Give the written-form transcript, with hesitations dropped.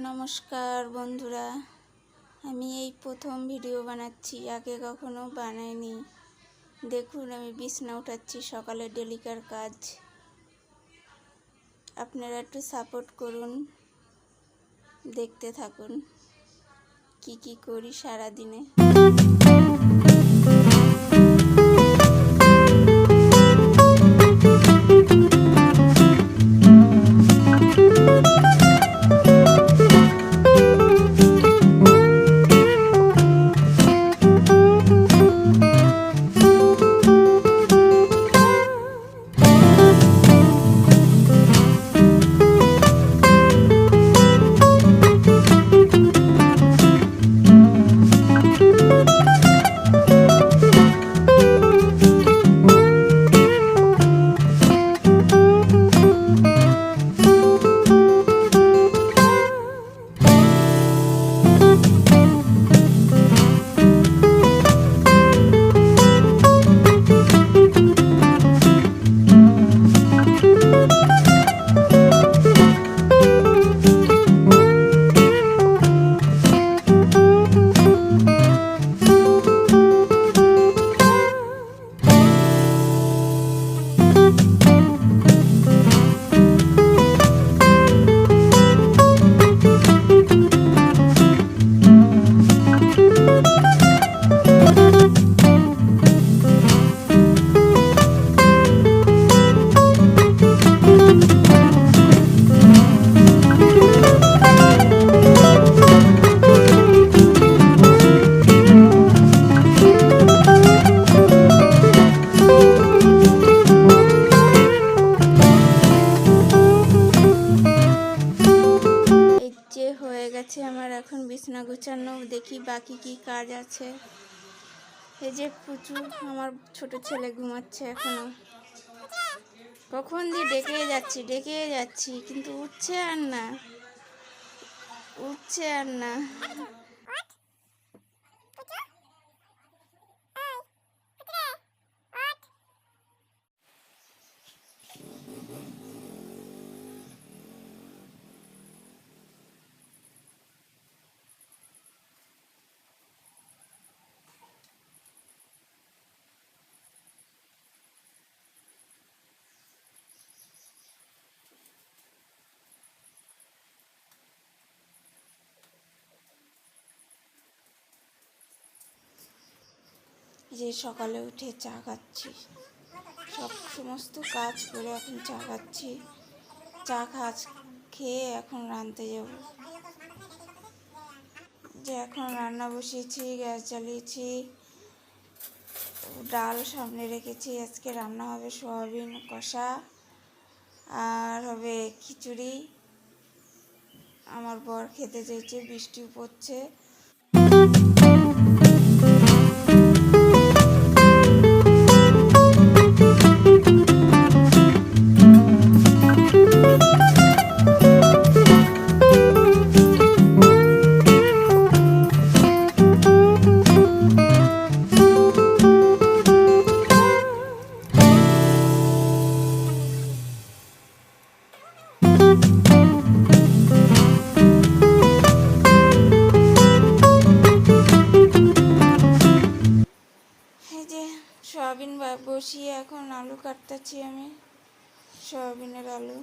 নমস্কার বন্ধুরা, আমি এই প্রথম ভিডিও বানাচ্ছি, আগে কখনো বানাইনি। দেখুন আমি বিছনা উঠাচ্ছি, সকালে ডেলিকার কাজ। আপনারা একটু সাপোর্ট করুন, দেখতে থাকুন কি করি সারাদিনে। হয়ে গেছে আমার এখন বিছানা গুছানো। দেখি বাকি কি কাজ আছে। এই যে পুচু, আমার ছোট ছেলে ঘুমাচ্ছে এখনো। কখন দিয়ে ডেকে যাচ্ছি কিন্তু উঠছে আর না। যে সকালে উঠে চা খাচ্ছি, সমস্ত কাজ করে এখন চা খাচ্ছি। খেয়ে এখন রাঁধতে যাব। যে এখন রান্না বসিয়েছি, গ্যাস জ্বালিয়েছি, ডাল সামনে রেখেছি। আজকে রান্না হবে সোয়াবিন কষা আর হবে খিচুড়ি। আমার বর খেতে চাইছে, বৃষ্টিও পড়ছে। সয়াবিন বসিয়ে এখন আলু কাটতেছি আমি, সয়াবিনের আলু।